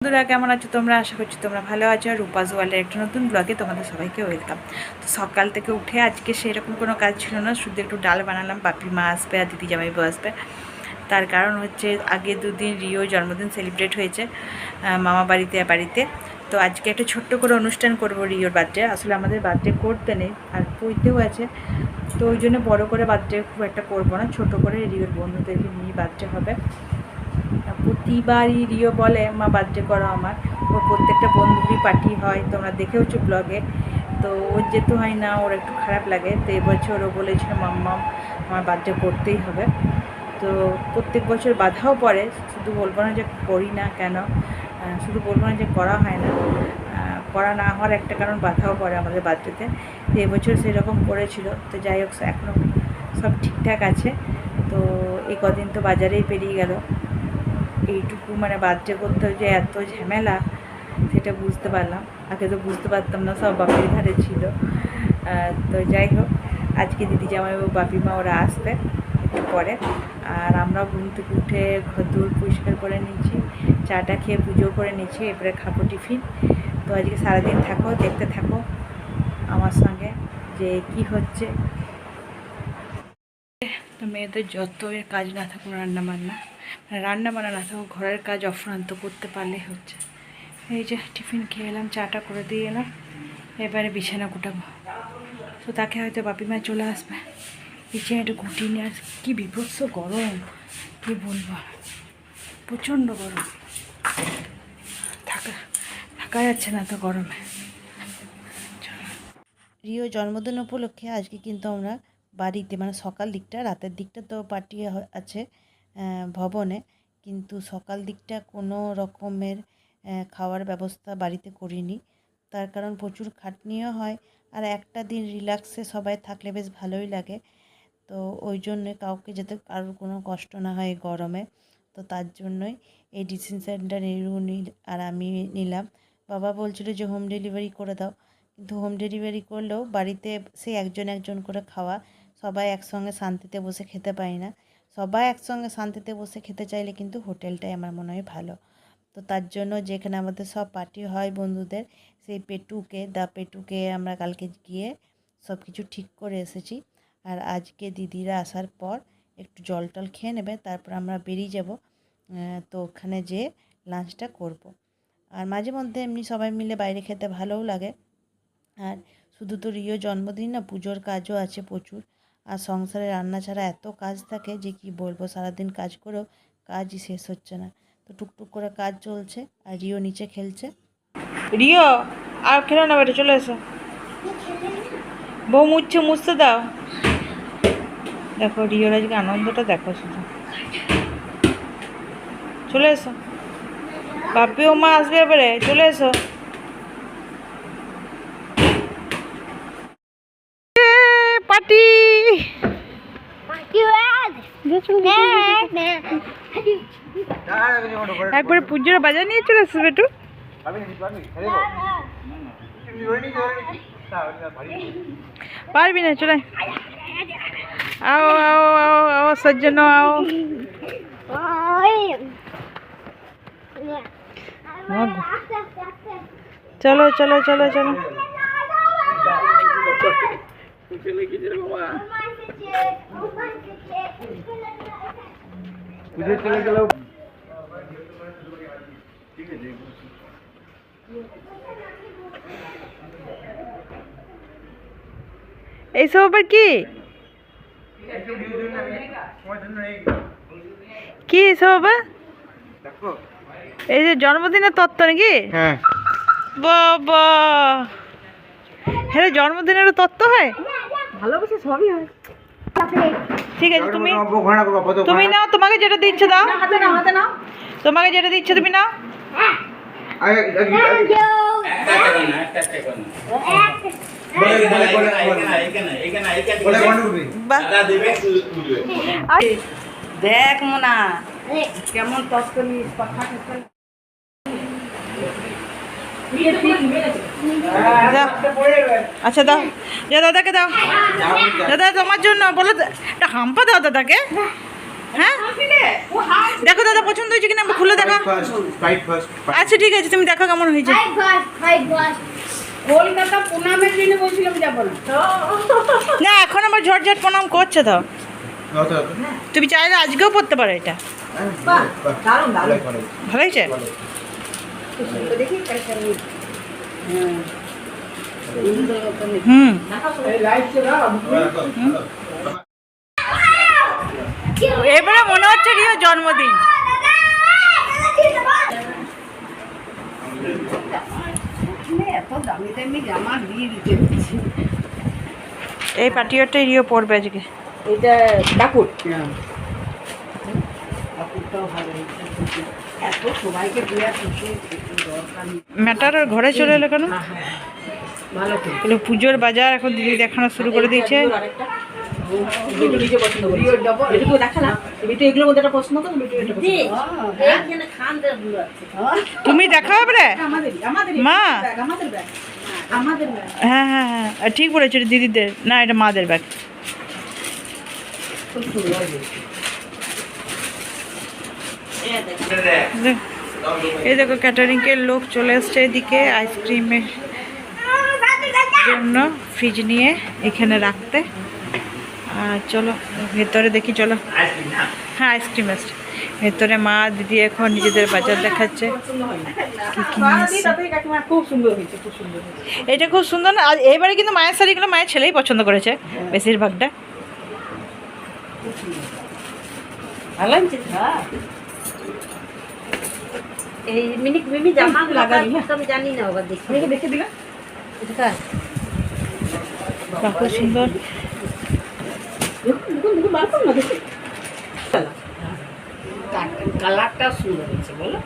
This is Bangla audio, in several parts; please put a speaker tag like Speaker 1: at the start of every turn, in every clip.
Speaker 1: বন্ধুরা কেমন আছো তোমরা? আশা করছি তোমরা ভালো আছো। আর রূপাস ওয়ার্ল্ডের একটা নতুন ব্লগে তোমাদের সবাইকে ওয়েলকাম। তো সকাল থেকে উঠে আজকে সেরকম কোনো কাজ ছিল না, শুধু একটু ডাল বানালাম। বাপি মা আসবে আর দিদি জামাইবাবু আসবে। তার কারণ হচ্ছে আগে দুদিন রিও জন্মদিন সেলিব্রেট হয়েছে মামা বাড়িতে। তো আজকে একটা ছোট্ট করে অনুষ্ঠান করব রিওর বার্থডে। আসলে আমাদের বার্থডে করতে নেই আর পইতেও আছে, তো ওই জন্য বড়ো করে বার্থডে খুব একটা করবো না, ছোটো করে রিওর বন্ধুদেরকে নিয়ে বার্থডে হবে। প্রতিবারই রিও বলে মা বার্থডে করো আমার, ওর প্রত্যেকটা বন্ধুরই পার্টি হয়, তোমরা দেখেওছো ব্লগে। তো ওর যেতে হয় না, ওর একটু খারাপ লাগে। তো এবছর ও বলেছিল মাম্মা আমার বার্থডে করতেই হবে। তো প্রত্যেক বছর বাধাও পড়ে, শুধু বলবো না যে করি না কেন, শুধু বলবো না যে করা হয় না, করা না হওয়ার একটা কারণ বাধাও পড়ে আমাদের বার্থডেতে। তো এবছর সেরকম করেছিল। তো যাই হোক, এখনও সব ঠিকঠাক আছে। তো এই কদিন তো বাজারেই পেরিয়ে গেল, এইটুকু মানে বার্থডে করতে যে এত ঝামেলা সেটা বুঝতে পারলাম। আগে তো বুঝতে পারতাম না, সব বাপির ধারে ছিল। তো যাই হোক, আজকে দিদি জামাইবাবু বাপি মা ওরা আসবে একটু পরে। আর আমরা ঘুম থেকে উঠে ঘর দূর পরিষ্কার করে নিয়েছি, চাটা খেয়ে পুজো করে নিয়েছি, এরপরে খাবো টিফিন। তো আজকে সারাদিন থাকো, দেখতে থাকো আমার সঙ্গে যে কি হচ্ছে। তো মেয়েদের যত কাজ না থাকুক, রান্না বান্না না থাকুক, ঘরের কাজ অফুরন্ত করতে পারলেই হচ্ছে। এই যে টিফিন খেয়ে এলাম, চাটা করে দিয়ে এলাম, এবারে বিছানা গুটাবো। তো তাকে হয়তো বাপিমা চলে আসবে, বিছানা একটু গুটিয়ে নিয়ে। আর কী বিভৎস গরম, কী বলবো, প্রচণ্ড গরম, থাকা যাচ্ছে না তো গরমে। রিও জন্মদিন উপলক্ষে আজকে কিন্তু আমরা বাড়িতে, মানে সকাল দিকটা, রাতের দিকটা তো পার্টি আছে ভবনে, কিন্তু সকাল দিকটা কোনো রকমের খাওয়ার ব্যবস্থা বাড়িতে করিনি। তার কারণ প্রচুর খাটনিও হয়, আর একটা দিন রিল্যাক্সে সবাই থাকলে বেশ ভালোই লাগে। তো ওই জন্যে কাউকে যাতে কারোর কোনো কষ্ট না হয় গরমে, তো তার জন্যই এই ডিসিশনটা আর আমি নিলাম। বাবা বলছিল যে হোম ডেলিভারি করে দাও, কিন্তু হোম ডেলিভারি করলেও বাড়িতে সে একজন করে খাওয়া, সবাই একসঙ্গে শান্তিতে বসে খেতে পারি না। সবাই একসঙ্গে শান্তিতে বসে খেতে চাইলে কিন্তু হোটেলটাই আমার মনে হয় ভালো। তো তার জন্য যেখানে আমাদের সব পার্টি হয় বন্ধুদের, সেই পেটুকে আমরা কালকে গিয়ে সব কিছু ঠিক করে এসেছি। আর আজকে দিদিরা আসার পর একটু জল টল খেয়ে নেবে, তারপর আমরা বেরিয়ে যাব। তো ওখানে যেয়ে লাঞ্চটা করব। আর মাঝে মধ্যে এমনি সবাই মিলে বাইরে খেতে ভালোও লাগে। আর শুধু তো রিও জন্মদিন না, পুজোর কাজও আছে প্রচুর। আর সংসারে রান্না ছাড়া এত কাজ থাকে যে কি বলবো, সারাদিন কাজ করেও কাজই শেষ হচ্ছে না। তো টুকটুক করে কাজ চলছে, আর রিও নিচে খেলছে। রিও আর খেলো না, বেটা চলে এসো, বউ মুছতে দাও। দেখো রিওর আজকে আনন্দটা দেখো, শুধু চলে এসো, বাপি ও মা আসবে এবারে, চলে এসো। পার্টি একবারে পুজোর বাজার নিয়ে চলে আসবে একটু। পারবি না, চলে आओ आओ आओ आओ सज्जनों आओ। चलो चलो चलो चलो এইসব আবার কি কি এইসব আবার? এই যে জন্মদিনের তত্ত্ব নাকি? হ্যাঁ বাবা, হ্যাঁ জন্মদিনেরও তত্ত্ব হয়, ভালোবাসা সবই হয়। ঠিক আছে, তুমি নাও, তোমাকে যেটা দিচ্ছে দাও, তোমাকে যেটা দিচ্ছে তুমি নাও। দেখ মোনা কেমন তত্ত্ব নিয়ে কথা। আচ্ছা দাও, যা দাদাকে দাও, দাদা তোমার জন্য বলো, একটা হাম্পা দাও দাদাকে। হ্যাঁ দেখো দাদা পছন্দ হয়েছে কিনা খুলে দেখো। আচ্ছা ঠিক আছে, তুমি দেখো কেমন হয়েছে।
Speaker 2: কলকাতা প্রণামের জন্য বলছিলাম যাবো না।
Speaker 1: না এখন আবার ঝটঝট প্রণাম করছে তো, তুমি চাইলে আজকেও পড়তে পারো এটা। ভালো হয়েছে। হুম এবারে মনে হচ্ছে রিও জন্মদিন।
Speaker 2: এত দামি দামি জামা দিয়ে দিতে
Speaker 1: এই পাটিয়ারটাই রিও পরবে আজকে।
Speaker 2: এটা কাপড় কাপড়টাও ভালো এত সবাইকে দেওয়ার দরকার নেই।
Speaker 1: ম্যাটার ঘরে চলে এলো কেন?
Speaker 2: ভালো
Speaker 1: তাহলে পুজোর বাজার এখন দিদি দেখানো শুরু করে দিয়েছে। তুমি দেখাও এবারে মা। হ্যাঁ হ্যাঁ হ্যাঁ ঠিক বলেছো, এটা দিদিদের না, এটা মাদের ব্যাগ। এই দেখো ক্যাটারিংয়ের লোক চলে এসছে এদিকে আইসক্রিমের জন্য ফ্রিজ নিয়ে এখানে রাখতে। আর চলো ভেতরে দেখি, চলো। হ্যাঁ আইসক্রিম আসছে ভেতরে। মা দিদি এখন নিজেদের বাজার দেখাচ্ছে। এটা খুব সুন্দর না? আর এবারে কিন্তু মায়ের শাড়িগুলো মায়ের ছেলেই পছন্দ করেছে বেশিরভাগটা।
Speaker 2: এই মিনি মিমি জামা লাগাবি আমি জানি না, ওবার দেখে দেখে দিলাম।
Speaker 1: খুব সুন্দর।
Speaker 2: কালারটা সুন্দর হয়েছে বলো।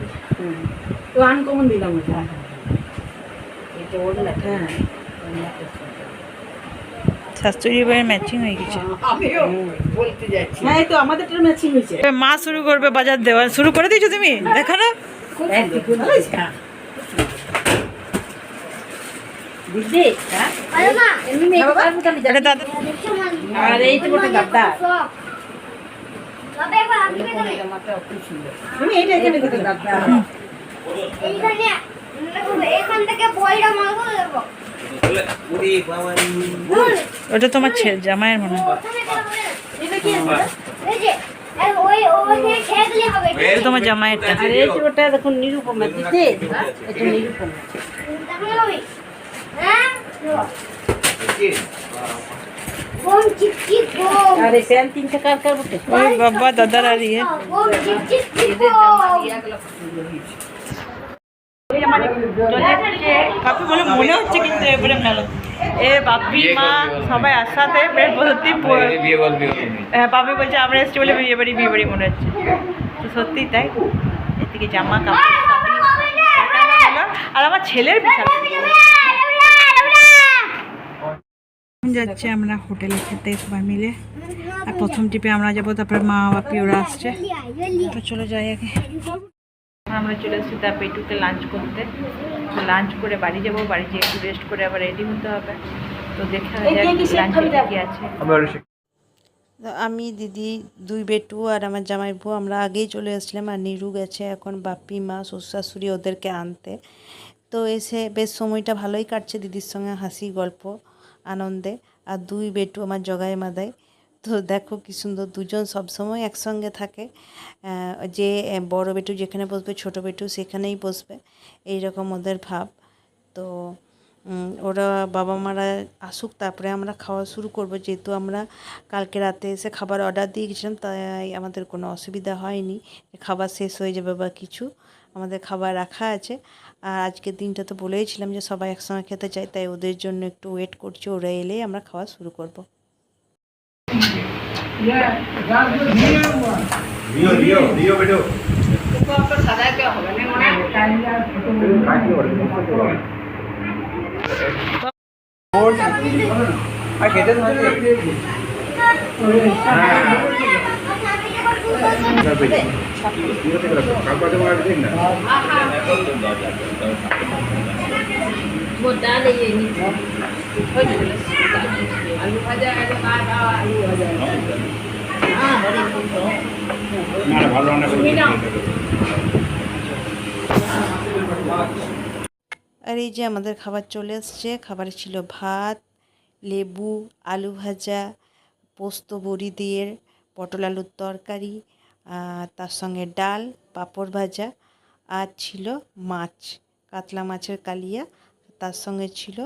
Speaker 2: তো আনকমন দিলাম ওটা। এটা ওর লেখা। হ্যাঁ
Speaker 1: শাশুড়ি বইয়ের ম্যাচিং হয়ে গেছে।
Speaker 2: আমিও বলতে যাচ্ছি। হ্যাঁ তো আমাদেরটা ম্যাচিং হয়েছে।
Speaker 1: মা শুরু করবে বাজার দেওয়া। শুরু করে দিয়েছো তুমি? দেখো না
Speaker 2: দিদি।
Speaker 1: এটা দাদা।
Speaker 2: আর এই তো একটা গাদ্দা। তুমি এইটা কেটে কেটে গাদ্দা।
Speaker 3: এখান থেকে বইটা মারবো দেবো।
Speaker 1: ওটা তোমার জামাইয়ের মনে হয়। এটা তোমার জামাইয়েরটা।
Speaker 2: আর এই যে ওটা দেখুন নিরুপমা দিদি। এটা নিরুপমা। अरे फैन 3 से कार कर बोलते
Speaker 1: ओए बाबा दादा आ रही है। বাপি বলে মনে হচ্ছে কিন্তু এবারে মেলা এ বাপি মা সবাই একসাথে বেশ ভর্তি। হ্যাঁ বাপি বলছে আমরা এসছি বলে বিয়ে বাড়ি মনে হচ্ছে। তো সত্যি তাই। এদিকে জামা কাপড় আর আমার ছেলের বিশাল। যাচ্ছে আমরা হোটেলে খেতে সবাই মিলে। আর প্রথম টিপে আমরা যাবো, তারপরে মা বাপি ওরা আসছে। তো চলে যাই আগে। আমরা চলে এসেছি তার পেটুতে লাঞ্চ করতে। লাঞ্চ করে বাড়ি যাবো, বাড়ি যেয়ে একটু রেস্ট করে আবার রেডি হতে হবে। তো দেখা যাক কি আছে। আমি দিদি দুই বেটু আর আমার জামাইবু আমরা আগেই চলে এসেছিলাম। আর নিরু গেছে এখন বাপি মা শ্বশুর শাশুড়ি ওদেরকে আনতে। তো এসে বেশ সময়টা ভালোই কাটছে দিদির সঙ্গে হাসি গল্প আনন্দে। আর দুই বেটু আমার জগায় মাদায়। তো দেখো কি সুন্দর, দুজন সবসময় একসঙ্গে থাকে। যে বড় বেটু যেখানে বসবে ছোট বেটু সেখানেই বসবে, এইরকম ওদের ভাব। তো ওরা বাবা মারা আসুক তারপরে আমরা খাওয়া শুরু করব। যেহেতু আমরা কালকে রাতে এসে খাবার অর্ডার দিয়ে গেছিলাম, তাই আমাদের কোনো অসুবিধা হয়নি। খাবার শেষ হয়ে যাবে বা কিছু, আমাদের খাবার রাখা আছে। আর আজকের দিনটা তো বলেইছিলাম যে সবাই একসঙ্গে খেতে চাই, তাই ওদের জন্য একটু ওয়েট করছি। ওরা এলেই আমরা খাওয়া শুরু করব।
Speaker 2: आलू भाजा आलू भाजा
Speaker 1: আর এই যে আমাদের খাবার চলে এসছে। খাবারে ছিল ভাত, লেবু, আলু ভাজা, পোস্ত বড়ি দিয়ে পটল আলুর তরকারি, তার সঙ্গে ডাল, পাঁপড় ভাজা, আর ছিল মাছ, কাতলা মাছের কালিয়া। তার সঙ্গে ছিল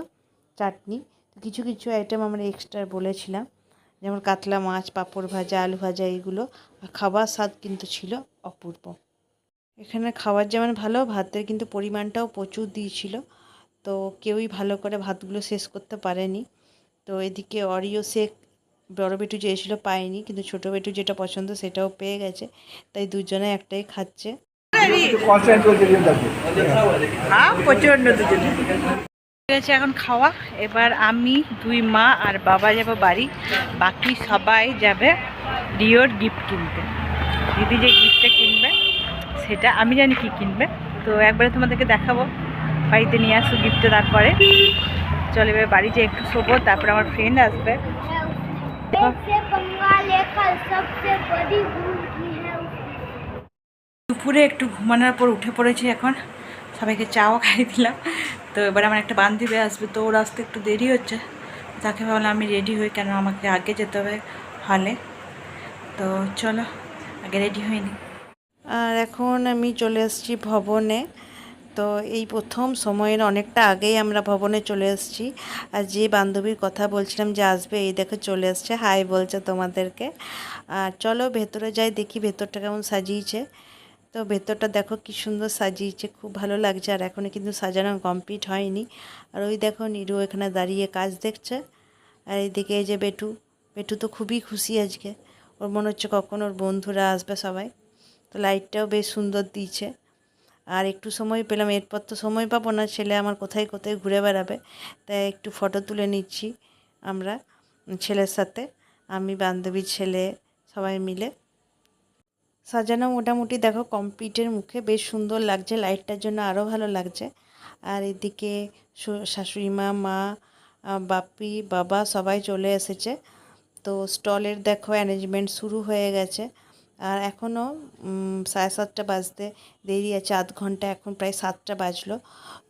Speaker 1: চাটনি। কিছু কিছু আইটেম আমরা এক্সট্রা বলেছিলাম, যেমন কাতলা মাছ, পাঁপড় ভাজা, আলু ভাজা, এইগুলো। আর খাবার স্বাদ কিন্তু ছিল অপূর্ব। এখানে খাবার যেমন ভালো, ভাতের কিন্তু পরিমাণটাও প্রচুর দিয়েছিল। তো কেউই ভালো করে ভাতগুলো শেষ করতে পারেনি। তো এদিকে অরিও শেক বড় বেটু চেয়েছিল, পায়নি, কিন্তু ছোটো বেটু যেটা পছন্দ সেটাও পেয়ে গেছে। তাই দুজনে একটাই খাচ্ছে। প্রচণ্ড দুজনে গেছে এখন খাওয়া। এবার আমি, দুই মা আর বাবা যাব বাড়ি। বাকি সবাই যাবে রিওর গিফট কিনতে। দিদি যে গিফটটা কিনবে সেটা আমি জানি কি কিনবে, তো একবারে তোমাদেরকে দেখাবো। বাড়িতে নিয়ে আসবো গিফটটা, তারপরে চলে এবার বাড়ি যে একটু শোবো, তারপরে আমার ফ্রেন্ড আসবে। দুপুরে একটু ঘুমানোর পর উঠে পড়েছি এখন, সবাইকে চাও খাইয়ে দিলাম। তো এবার আমার একটা বান্ধবী আসবে, তো ওর আসতে একটু দেরি হচ্ছে। তাকে ভাবলাম আমি রেডি হই, কেন আমাকে আগে যেতে হবে হলে। তো চলো আগে রেডি হইনি। আর এখন আমি চলে এসেছি ভবনে। তো এই প্রথম সময়ের অনেকটা আগেই আমরা ভবনে চলে এসেছি। আর যে বান্ধবীর কথা বলছিলাম যে আসবে, এই দেখো চলে এসছে, হাই বলছে তোমাদেরকে। আর চলো ভেতরে যাই, দেখি ভেতরটা কেমন সাজিয়েছে। তো ভেতরটা দেখো কি সুন্দর সাজিয়েছে, খুব ভালো লাগছে। আর এখনও কিন্তু সাজানো কমপ্লিট হয়নি। আর ওই দেখো নিরু এখানে দাঁড়িয়ে কাজ দেখছে। আর এইদিকে এই যে বেটু, বেটু তো খুবই খুশি আজকে। ওর মনে হচ্ছে কখন ওর বন্ধুরা আসবে সবাই। তো লাইটটাও বেশ সুন্দর দিয়েছে। আর একটু সময় পেলাম, এরপর তো সময় পাবো না, ছেলে আমার কোথায় কোথায় ঘুরে বেড়াবে। তাই একটু ফটো তুলে নিচ্ছি আমরা ছেলের সাথে, আমি, বান্ধবীর ছেলে, সবাই মিলে। সাজানো মোটামুটি দেখো কমপ্লিটের মুখে, বেশ সুন্দর লাগছে, লাইটটার জন্য আরও ভালো লাগছে। আর এদিকে শাশুড়ি মা, মা, বাপি, বাবা সবাই চলে এসেছে। তো স্টলের দেখো অ্যারেঞ্জমেন্ট শুরু হয়ে গেছে। আর এখনও 7:30 বাজতে দেরি আছে, আধ ঘন্টা, এখন প্রায় 7টা বাজলো।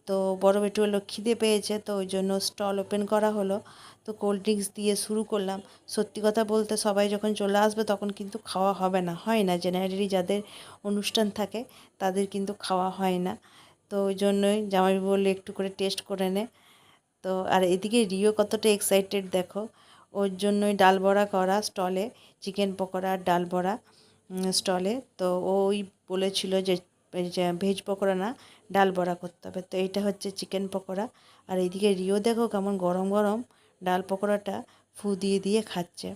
Speaker 1: তো বড় বেটু হলো খিদে পেয়েছে, তো ওই জন্য স্টল ওপেন করা হলো। তো কোল্ড ড্রিঙ্কস দিয়ে শুরু করলাম। সত্যি কথা বলতে সবাই যখন চলে আসবে তখন কিন্তু খাওয়া হবে না, হয় না, জেনারেলি যাদের অনুষ্ঠান থাকে তাদের কিন্তু খাওয়া হয় না। তো ওই জন্যই জামাই বললে একটু করে টেস্ট করে নে। তো আর এদিকে রিও কতটা এক্সাইটেড দেখো, ওর জন্যই ডাল বড়া করা স্টলে, চিকেন পকোড়া আর ডাল বড়া স্টলে। তো ওই বলেছিল যে ভেজ পকোড়া না, ডাল বড়া করতে হবে। তো এইটা হচ্ছে চিকেন পকোড়া। আর এইদিকে রিও দেখো কেমন গরম গরম ডাল পকোড়াটা ফু দিয়ে দিয়ে খাচ্ছে।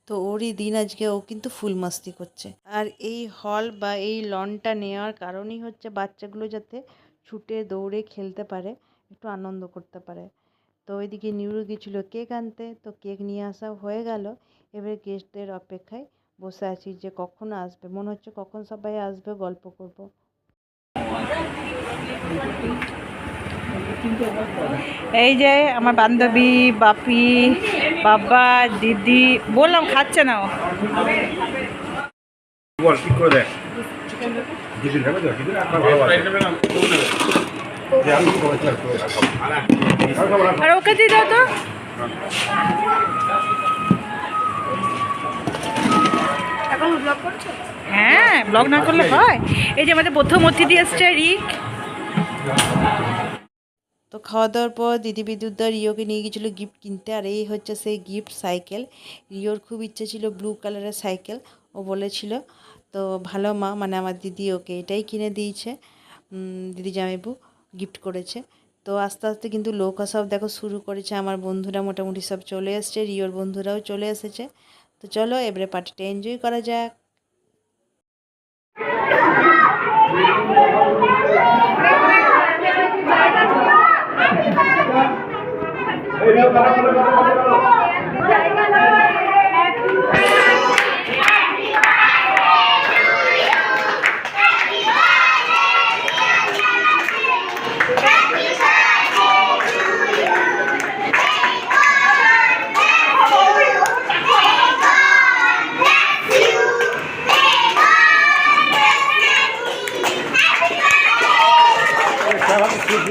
Speaker 1: তো ওরই দিন আজকে, ও কিন্তু ফুল মাস্তি করছে। আর এই হল বা এই লনটা নেওয়ার কারণই হচ্ছে বাচ্চাগুলো যাতে ছুটে দৌড়ে খেলতে পারে, একটু আনন্দ করতে পারে। তো ওইদিকে নিউরু গেছিলো কেক আনতে, তো কেক নিয়ে আসা হয়ে গেল। এবার গেস্টদের অপেক্ষায় বসে আছি যে কখন আসবে, মনে হচ্ছে কখন সবাই আসবে, গল্প করব। এই যে আমার বান্ধবী, বাপি, বাবা, দিদি, বললাম খাচ্ছে না ও। আর ওকে দিয়ে দাও তো। হ্যাঁ, ব্লগ না করলে হয়। এই যে আমাদের প্রথম অতিথি এসছে রিক। তো খাওয়া দাওয়ার পর দিদি বিদ্যুৎদা রিওকে নিয়ে গিয়েছিলো গিফট কিনতে। আর এই হচ্ছে সেই গিফট, সাইকেল। রিওর খুব ইচ্ছে ছিল ব্লু কালারের সাইকেল, ও বলেছিল। তো ভালো মা, মানে আমার দিদি ওকে এটাই কিনে দিয়েছে, দিদি জামাইবু গিফট করেছে। তো আস্তে আস্তে কিন্তু লোক সব দেখো শুরু করেছে, আমার বন্ধুরা মোটামুটি সব চলে এসছে, রিওর বন্ধুরাও চলে এসেছে। তো চলো এবারে পার্টিটা এনজয় করা যাক।
Speaker 4: এই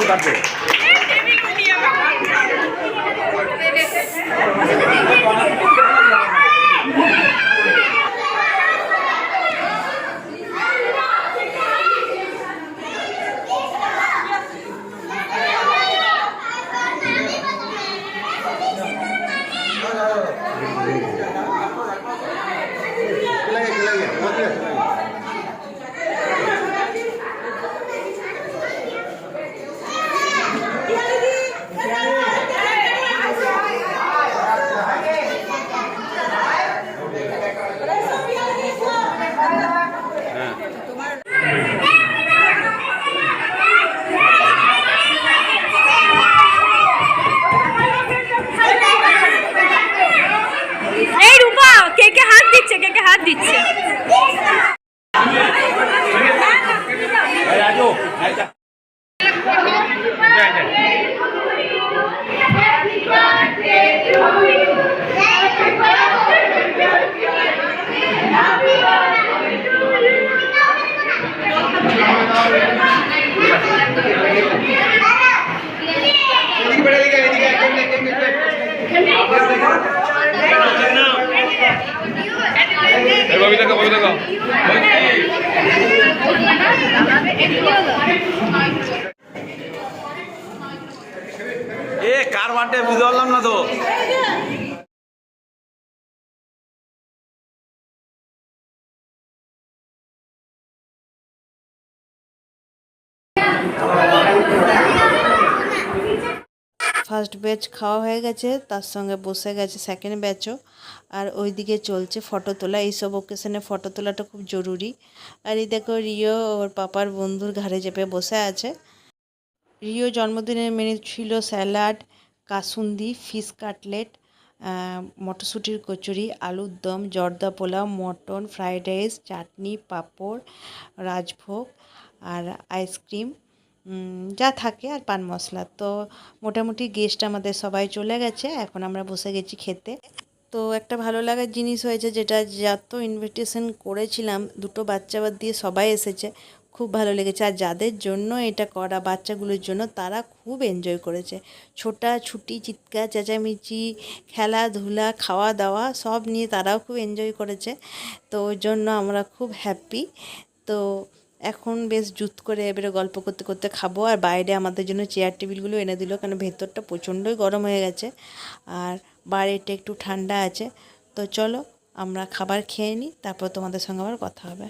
Speaker 4: রূপা কে কে হাত দিচ্ছে, কে কে হাত দিচ্ছে?
Speaker 5: এ কার বার্থডে বুঝতে পারলাম না তো।
Speaker 1: ফার্স্ট ব্যাচ খাওয়া হয়ে গেছে, তার সঙ্গে বসে গেছে সেকেন্ড ব্যাচও। আর ওইদিকে চলছে ফটো তোলা। এইসব ওকেশনে ফটো তোলাটা খুব জরুরি। আর এই দেখো রিও ওর পাপার বন্ধুর ঘাড়ে চেপে বসে আছে। রিও জন্মদিনের মেনু ছিল স্যালাড, কাসুন্দি, ফিশ কাটলেট, মটরশুঁটির কচুরি, আলুর দম, zarda pulao, mutton, fried rice, chutney, papad, rajbhog আর আইসক্রিম, যা থাকে আর পান মশলা। তো মোটামুটি গেস্ট আমাদের সবাই চলে গেছে, এখন আমরা বসে গেছি খেতে। তো একটা ভালো লাগার জিনিস হয়েছে, যেটা যত ইনভিটেশন করেছিলাম দুটো বাচ্চা বাদ দিয়ে সবাই এসেছে, খুব ভালো লেগেছে। আর যাদের জন্য এটা করা, বাচ্চাগুলোর জন্য, তারা খুব এনজয় করেছে। ছোটাছুটি, চিৎকার চেঁচামেচি, খেলাধুলা, খাওয়া দাওয়া সব নিয়ে তারাও খুব এনজয় করেছে। তো ওই জন্য আমরা খুব হ্যাপি। তো এখন বেশ জুত করে এবারে গল্প করতে করতে খাবো। আর বাইরে আমাদের জন্য চেয়ার টেবিলগুলো এনে দিল, কারণ ভেতরটা প্রচণ্ডই গরম হয়ে গেছে আর বাইরেটা একটু ঠান্ডা আছে। তো চলো আমরা খাবার খেয়ে নিই, তারপর তোমাদের সঙ্গে আবার কথা হবে।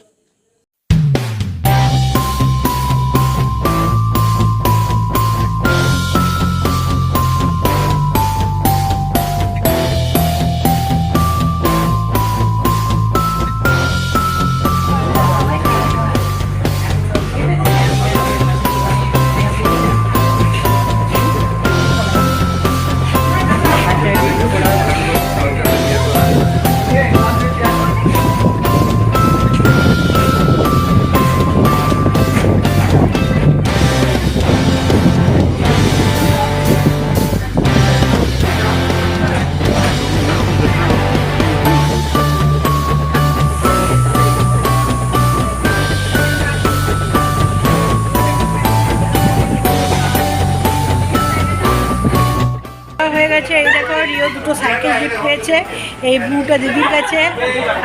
Speaker 1: হয়ে গেছে। এই দেখো রিও দুটো সাইকেল গিফট পেয়েছে, এই ব্লুটা দিদির কাছে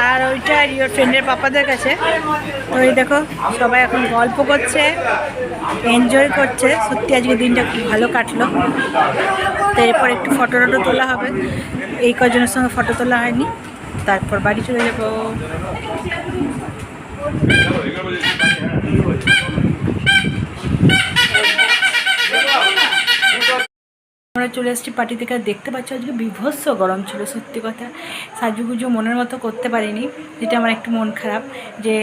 Speaker 1: আর ওইটা রিওর ফ্রেন্ডের পাপাদের কাছে। তো এই দেখো সবাই এখন গল্প করছে, এনজয় করছে। সত্যি আজকে দিনটা খুব ভালো কাটলো। তো এরপর একটু ফটো টটো তোলা হবে, এই কজনের সঙ্গে ফটো তোলা হয়নি, তারপর বাড়ি চলে যাবো। আমরা চলে এসেছি পার্টি থেকে। দেখতে পাচ্ছ আজকে বিভৎস গরম ছিল, সত্যি কথা। সাজুগুজু মনের মতো করতে পারিনি, যেটা আমার একটু মন খারাপ। যে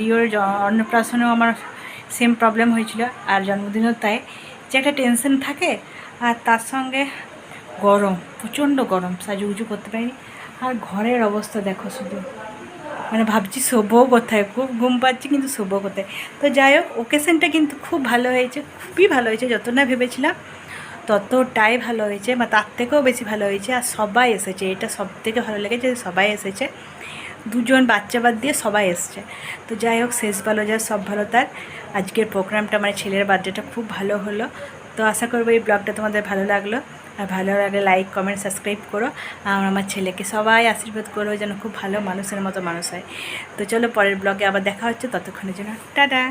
Speaker 1: রিওর অন্নপ্রাশনেও আমার সেম প্রবলেম হয়েছিল, আর জন্মদিনও তাই, যে একটা টেনশন থাকে। আর তার সঙ্গে গরম, প্রচণ্ড গরম, সাজুগুজু করতে পারিনি। আর ঘরের অবস্থা দেখো শুধু, মানে ভাবছি শোবো কোথায়, খুব ঘুম পাচ্ছি কিন্তু শোবো কোথায়। তো যাই হোক, ওকেশনটা কিন্তু খুব ভালো হয়েছে, খুবই ভালো হয়েছে। যত না ভেবেছিলাম ততটাই ভালো হয়েছে, বা তার থেকেও বেশি ভালো হয়েছে। আর সবাই এসেছে, এটা সব থেকে ভালো লেগেছে, সবাই এসেছে। দুজন বাচ্চা বাদ দিয়ে সবাই এসছে। তো যাই হোক, শেষ ভালো যায় সব ভালো তার। আজকের প্রোগ্রামটা মানে ছেলের বার্থডেটা খুব ভালো হলো। তো আশা করবো এই ব্লগটা তোমাদের ভালো লাগলো, আর ভালো লাগলে লাইক কমেন্ট সাবস্ক্রাইব করো, আর আমার ছেলেকে সবাই আশীর্বাদ করো যেন খুব ভালো মানুষের মতো মানুষ হয়। তো চলো পরের ব্লগে আবার দেখা হচ্ছে, ততক্ষণের জন্য টাটা।